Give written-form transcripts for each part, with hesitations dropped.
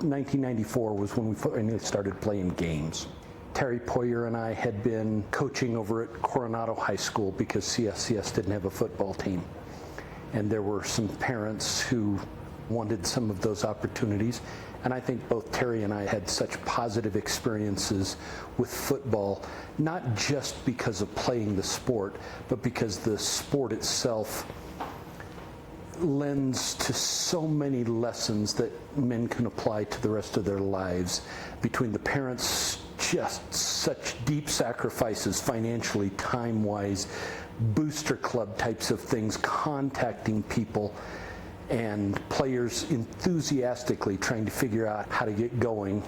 1994 was when we finally started playing games. Terry Poyer and I had been coaching over at Coronado High School because CSCS didn't have a football team. And there were some parents who wanted some of those opportunities. And I think both Terry and I had such positive experiences with football, not just because of playing the sport, but because the sport itself lends to so many lessons that men can apply to the rest of their lives. Between the parents, just such deep sacrifices financially, time-wise, booster club types of things, contacting people, and players enthusiastically trying to figure out how to get going.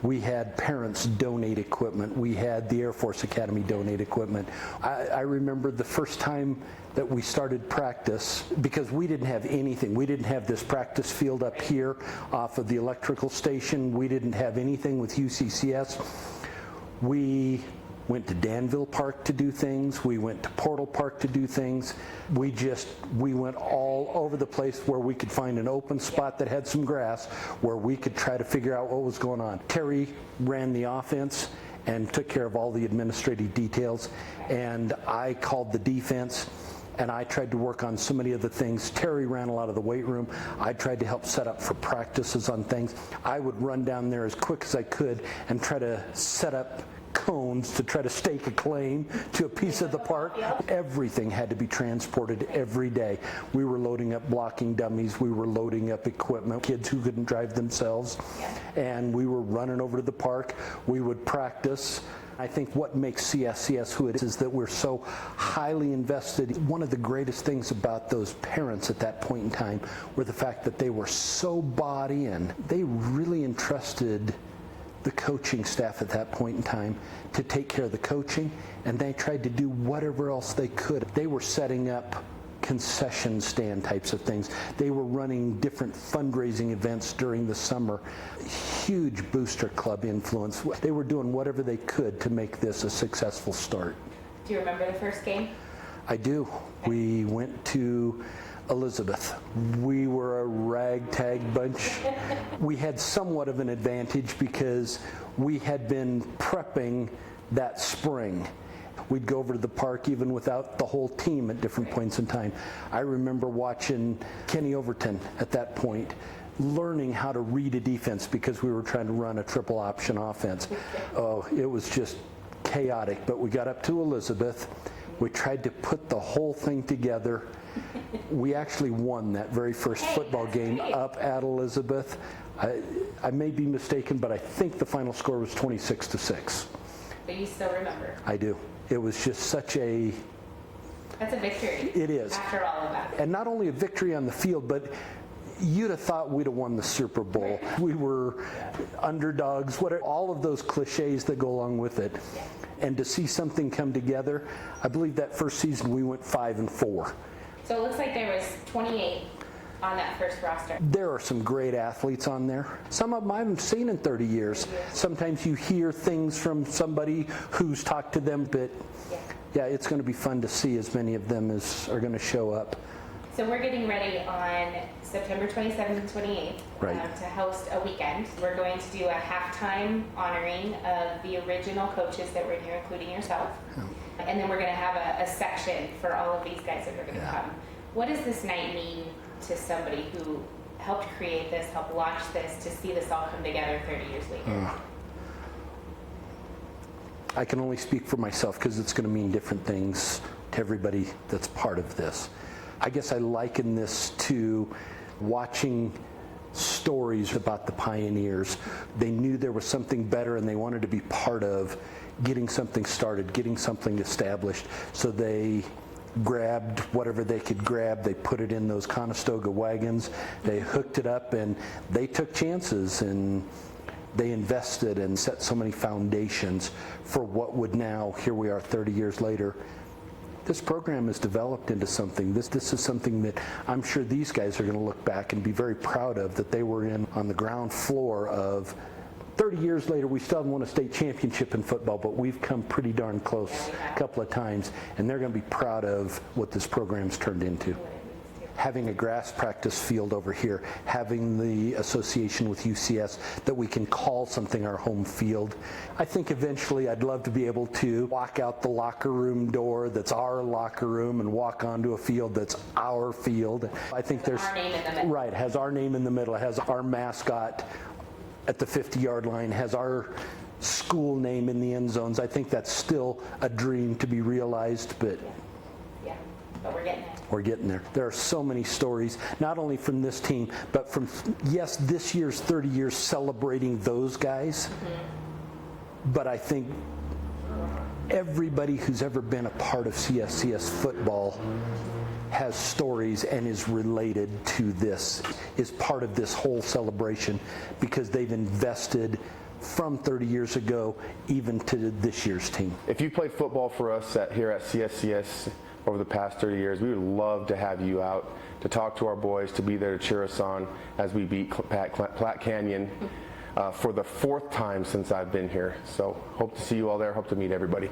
We had parents donate equipment. We had the Air Force Academy donate equipment. I remember the first time that we started practice, because we didn't have anything. We didn't have this practice field up here off of the electrical station. We didn't have anything with UCCS. We went to Danville Park to do things. We went to Portal Park to do things. We went all over the place where we could find an open spot that had some grass where we could try to figure out what was going on. Terry ran the offense and took care of all the administrative details, and I called the defense, and I tried to work on so many of the things. Terry ran a lot of the weight room. I tried to help set up for practices on things. I would run down there as quick as I could and try to set up cones to try to stake a claim to a piece of the park. Everything had to be transported every day. We were loading up blocking dummies. We were loading up equipment, kids who couldn't drive themselves. And we were running over to the park. We would practice. I think what makes CSCS who it is that we're so highly invested. One of the greatest things about those parents at that point in time were the fact that they were so bought in. They really entrusted the coaching staff at that point in time to take care of the coaching, and they tried to do whatever else they could. They were setting up concession stand types of things. They were running different fundraising events during the summer. Huge booster club influence. They were doing whatever they could to make this a successful start. Do you remember the first game? I do. We went to Elizabeth. We were a ragtag bunch. We had somewhat of an advantage because we had been prepping that spring. We'd go over to the park even without the whole team at different points in time. I remember watching Kenny Overton at that point, learning how to read a defense because we were trying to run a triple option offense. Oh, it was just chaotic, but we got up to Elizabeth. We tried to put the whole thing together. We actually won that very first football game up at Elizabeth. I may be mistaken, but I think the final score was 26-6. But you still remember? I do. It was just such a... That's a victory. It is. After all of that. And not only a victory on the field, but you'd have thought we'd have won the Super Bowl. We were underdogs, whatever, all of those cliches that go along with it. Yeah. And to see something come together, I believe that first season we went 5-4. So it looks like there was 28 on that first roster. There are some great athletes on there. Some of them I haven't seen in 30 years. Sometimes you hear things from somebody who's talked to them, but yeah, it's going to be fun to see as many of them as are going to show up. So we're getting ready on September 27th and 28th to host a weekend. We're going to do a halftime honoring of the original coaches that were in here, including yourself. And then we're going to have a section for all of these guys that are going to come. What does this night mean to somebody who helped create this, helped launch this, to see this all come together 30 years later? I can only speak for myself because it's going to mean different things to everybody that's part of this. I guess I liken this to watching stories about the pioneers. They knew there was something better and they wanted to be part of getting something started, getting something established. So they grabbed whatever they could grab, they put it in those Conestoga wagons, they hooked it up, and they took chances, and they invested and set so many foundations for what would now, here we are 30 years later, this program has developed into something. This is something that I'm sure these guys are going to look back and be very proud of, that they were in on the ground floor of. 30 years later, we still haven't won a state championship in football, but we've come pretty darn close a couple of times, and they're going to be proud of what this program's turned into. having a grass practice field over here, having the association with UCS that we can call something our home field. I think eventually I'd love to be able to walk out the locker room door that's our locker room and walk onto a field that's our field. I think there's our name in the middle. Right, has our name in the middle, has our mascot at the 50-yard line, has our school name in the end zones. I think that's still a dream to be realized, but Yeah, but we're getting there. we're getting there. There are so many stories, not only from this team, but from, yes, this year's 30 years celebrating those guys, but I think everybody who's ever been a part of CSCS football has stories and is related to this, is part of this whole celebration, because they've invested from 30 years ago even to this year's team. If you played football for us here at CSCS over the past 30 years, we would love to have you out to talk to our boys, to be there to cheer us on as we beat Platte Canyon for the 4th time since I've been here. So hope to see you all there, hope to meet everybody.